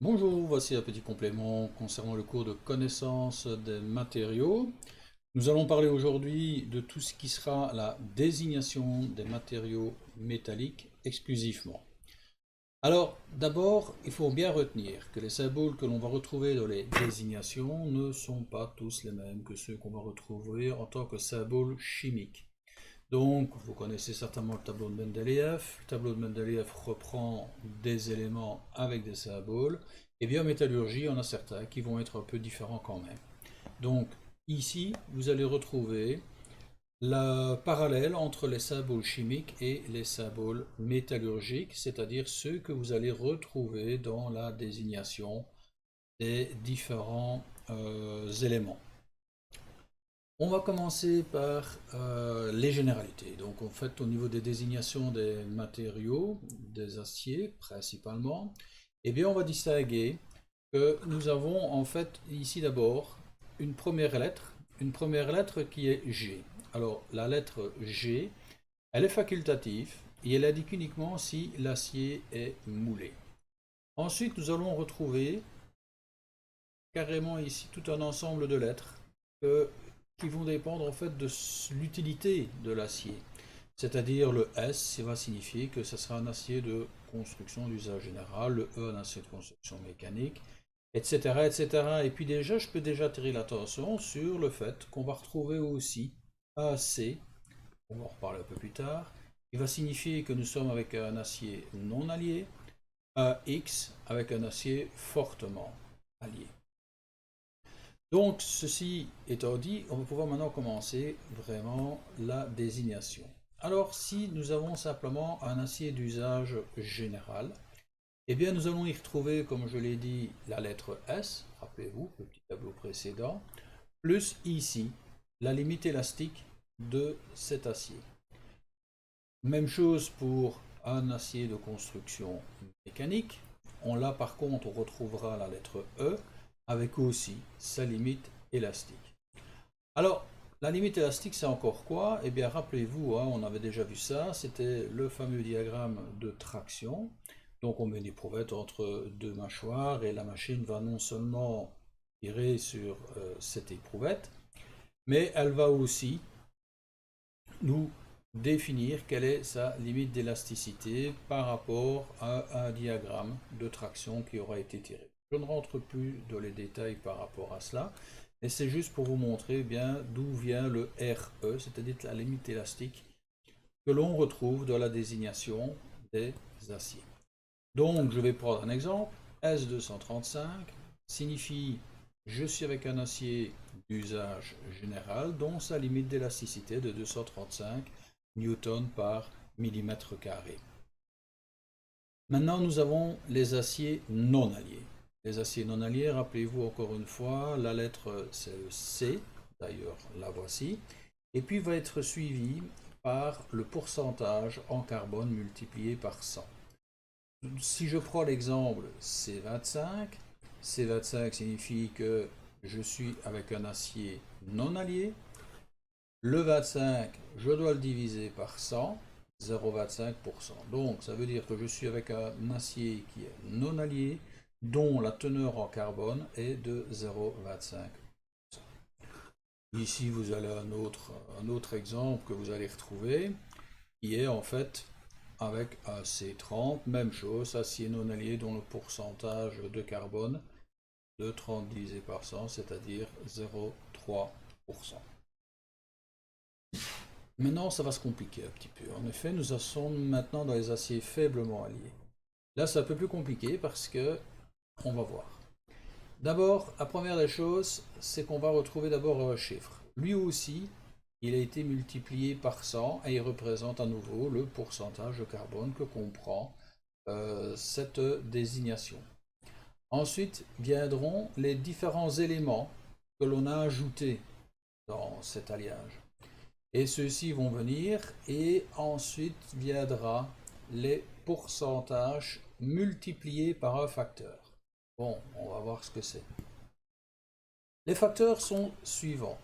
Bonjour, voici un petit complément concernant le cours de connaissance des matériaux. Nous allons parler aujourd'hui de tout ce qui sera la désignation des matériaux métalliques exclusivement. Alors, d'abord, il faut bien retenir que les symboles que l'on va retrouver dans les désignations ne sont pas tous les mêmes que ceux qu'on va retrouver en tant que symboles chimiques. Donc, vous connaissez certainement le tableau de Mendeleïev. Le tableau de Mendeleïev reprend des éléments avec des symboles. Et bien en métallurgie, on a certains qui vont être un peu différents quand même. Donc, ici, vous allez retrouver le parallèle entre les symboles chimiques et les symboles métallurgiques, c'est-à-dire ceux que vous allez retrouver dans la désignation des différents éléments. On va commencer par les généralités. Donc en fait, au niveau des désignations des matériaux, des aciers principalement, eh bien on va distinguer que nous avons en fait ici d'abord une première lettre qui est G. Alors la lettre G, elle est facultative et elle indique uniquement si l'acier est moulé. Ensuite, nous allons retrouver carrément ici tout un ensemble de lettres qui vont dépendre en fait de l'utilité de l'acier. C'est-à-dire le S va signifier que ce sera un acier de construction d'usage général, le E un acier de construction mécanique, etc., etc. Et puis déjà, je peux déjà attirer l'attention sur le fait qu'on va retrouver aussi AC, on va en reparler un peu plus tard, qui va signifier que nous sommes avec un acier non allié, AX avec un acier fortement allié. Donc, ceci étant dit, on va pouvoir maintenant commencer vraiment la désignation. Alors, si nous avons simplement un acier d'usage général, eh bien, nous allons y retrouver, comme je l'ai dit, la lettre S, rappelez-vous, le petit tableau précédent, plus ici, la limite élastique de cet acier. Même chose pour un acier de construction mécanique. Là, par contre, on retrouvera la lettre E avec aussi sa limite élastique. Alors, la limite élastique, c'est encore quoi? Eh bien, rappelez-vous, on avait déjà vu ça, c'était le fameux diagramme de traction. Donc, on met une éprouvette entre deux mâchoires et la machine va non seulement tirer sur cette éprouvette, mais elle va aussi nous définir quelle est sa limite d'élasticité par rapport à un diagramme de traction qui aura été tiré. Je ne rentre plus dans les détails par rapport à cela, mais c'est juste pour vous montrer bien d'où vient le RE, c'est-à-dire la limite élastique que l'on retrouve dans la désignation des aciers. Donc je vais prendre un exemple. S235 signifie je suis avec un acier d'usage général dont sa limite d'élasticité de 235 newtons par millimètre carré. Maintenant, nous avons les aciers non alliés. Les aciers non alliés, rappelez-vous encore une fois, la lettre c'est le C, d'ailleurs la voici, et puis va être suivi par le pourcentage en carbone multiplié par 100. Si je prends l'exemple C25, C25 signifie que je suis avec un acier non allié. Le 25, je dois le diviser par 100, 0,25%. Donc ça veut dire que je suis avec un acier qui est non allié, dont la teneur en carbone est de 0,25%. Ici, vous avez un autre exemple que vous allez retrouver, qui est en fait avec un C30, même chose, acier non allié dont le pourcentage de carbone de 30 divisé par 100, c'est-à-dire 0,3%. Maintenant, ça va se compliquer un petit peu. En effet, nous sommes maintenant dans les aciers faiblement alliés. Là, c'est un peu plus compliqué parce que, on va voir. D'abord, la première des choses, c'est qu'on va retrouver d'abord un chiffre. Lui aussi, il a été multiplié par 100 et il représente à nouveau le pourcentage de carbone que comprend cette désignation. Ensuite viendront les différents éléments que l'on a ajoutés dans cet alliage. Et ceux-ci vont venir et ensuite viendra les pourcentages multipliés par un facteur. Bon, on va voir ce que c'est. Les facteurs sont suivants.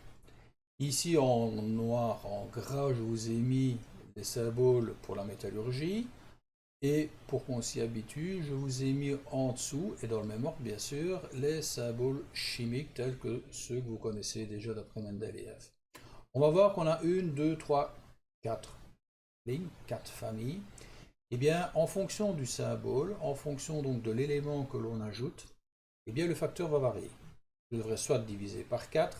Ici en noir, en gras, je vous ai mis des symboles pour la métallurgie. Et pour qu'on s'y habitue, je vous ai mis en dessous, et dans le même ordre bien sûr, les symboles chimiques tels que ceux que vous connaissez déjà d'après Mendeleïev. On va voir qu'on a 1, 2, 3, 4 lignes, 4 familles. Et bien, en fonction du symbole, en fonction donc de l'élément que l'on ajoute, eh bien le facteur va varier. Je devrais soit diviser par 4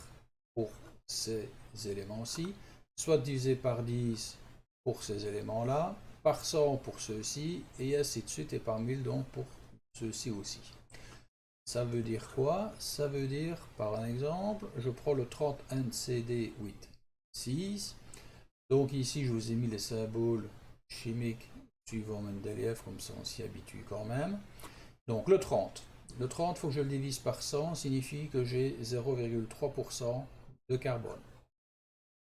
pour ces éléments-ci, soit diviser par 10 pour ces éléments-là, par 100 pour ceux-ci, et ainsi de suite, et par 1000 donc pour ceux-ci aussi. Ça veut dire quoi? Ça veut dire, par un exemple, je prends le 30 NCD8, 6. Donc ici, je vous ai mis les symboles chimiques suivant Mendeleïev, comme ça on s'y habitue quand même. Donc le 30. Le 30, il faut que je le divise par 100, signifie que j'ai 0,3% de carbone.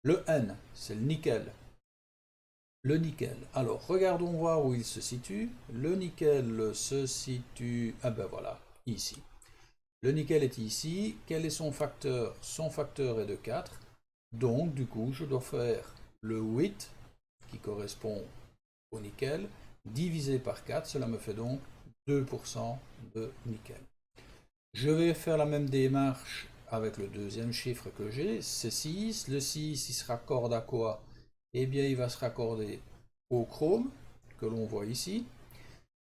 Le N, c'est le nickel. Le nickel. Alors, regardons voir où il se situe. Le nickel se situe, ah ben voilà, ici. Le nickel est ici. Quel est son facteur? Son facteur est de 4. Donc, du coup, je dois faire le 8, qui correspond au nickel, divisé par 4. Cela me fait donc 2% de nickel. Je vais faire la même démarche avec le deuxième chiffre que j'ai, c'est 6. Le 6, il se raccorde à quoi? Eh bien, il va se raccorder au chrome, que l'on voit ici.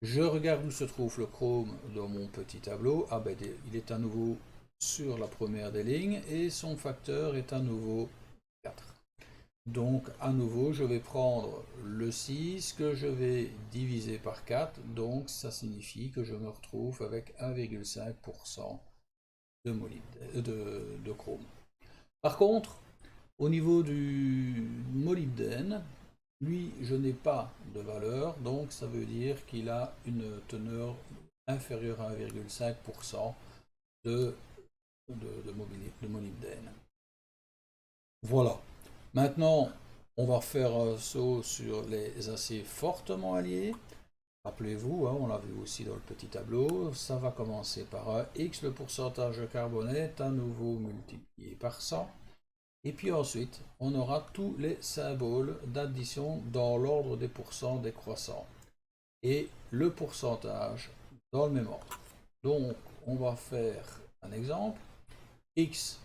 Je regarde où se trouve le chrome dans mon petit tableau. Ah ben, il est à nouveau sur la première des lignes, et son facteur est à nouveau 4. Donc, à nouveau, je vais prendre le 6 que je vais diviser par 4. Donc, ça signifie que je me retrouve avec 1,5% de chrome. Par contre, au niveau du molybdène, lui, je n'ai pas de valeur, donc ça veut dire qu'il a une teneur inférieure à 1,5% de molybdène. Voilà. Maintenant, on va faire un saut sur les aciers fortement alliés. Rappelez-vous, hein, on l'a vu aussi dans le petit tableau, ça va commencer par un X, le pourcentage de carbone est à nouveau multiplié par 100. Et puis ensuite, on aura tous les symboles d'addition dans l'ordre des pourcents décroissants. Et le pourcentage dans le même ordre. Donc, on va faire un exemple. X,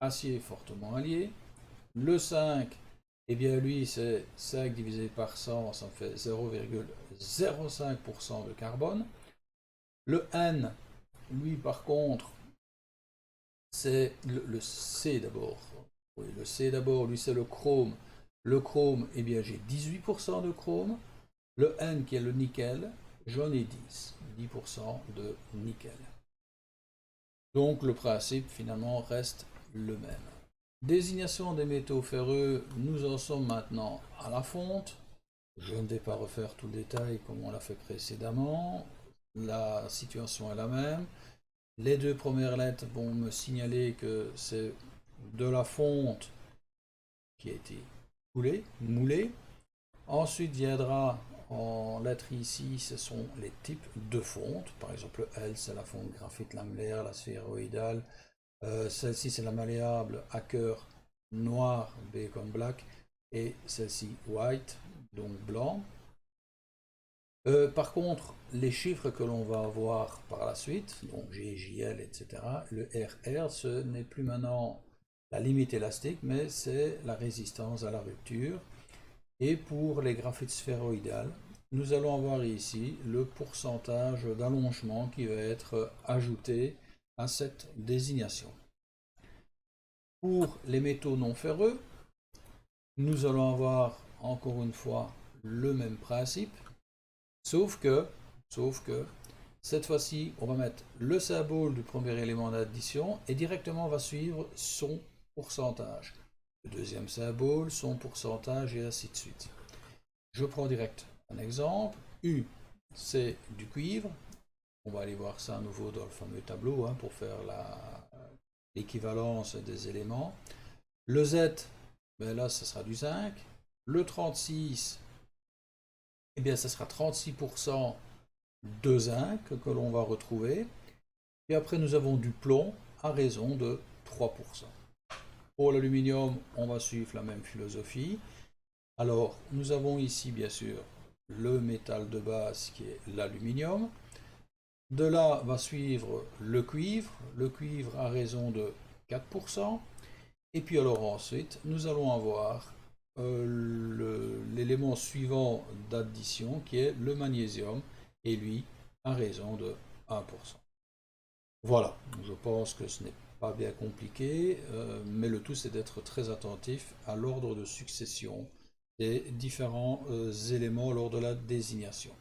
acier fortement allié. Le 5, eh bien lui, c'est 5 divisé par 100, ça fait 0,05% de carbone. Le N, lui, par contre, c'est le C d'abord. Oui, le C d'abord, lui, c'est le chrome. Le chrome, eh bien, j'ai 18% de chrome. Le N, qui est le nickel, j'en ai 10. 10% de nickel. Donc, le principe, finalement, reste le même. Désignation des métaux ferreux, nous en sommes maintenant à la fonte. Je ne vais pas refaire tout le détail comme on l'a fait précédemment. La situation est la même. Les deux premières lettres vont me signaler que c'est de la fonte qui a été moulée. Ensuite viendra en lettres ici, ce sont les types de fonte. Par exemple, le L, c'est la fonte graphite lamellaire, la sphéroïdale. Celle-ci, c'est la malléable à cœur noir, B comme black, et celle-ci white, donc blanc. Par contre, les chiffres que l'on va avoir par la suite, donc G, JL, etc., le RR, ce n'est plus maintenant la limite élastique, mais c'est la résistance à la rupture. Et pour les graphites sphéroïdales, nous allons avoir ici le pourcentage d'allongement qui va être ajouté à cette désignation. Pour les métaux non ferreux, nous allons avoir encore une fois le même principe, sauf que cette fois-ci, on va mettre le symbole du premier élément d'addition et directement on va suivre son pourcentage. Le deuxième symbole, son pourcentage et ainsi de suite. Je prends direct un exemple. U, c'est du cuivre. On va aller voir ça à nouveau dans le fameux tableau hein, pour faire l'équivalence des éléments. Le Z, ben là, ce sera du zinc. Le 36, eh bien, ce sera 36% de zinc que l'on va retrouver. Et après, nous avons du plomb à raison de 3%. Pour l'aluminium, on va suivre la même philosophie. Alors, nous avons ici, bien sûr, le métal de base qui est l'aluminium. De là va suivre le cuivre à raison de 4%. Et puis alors ensuite, nous allons avoir l'élément suivant d'addition qui est le magnésium, et lui à raison de 1%. Voilà, je pense que ce n'est pas bien compliqué, mais le tout c'est d'être très attentif à l'ordre de succession des différents éléments lors de la désignation.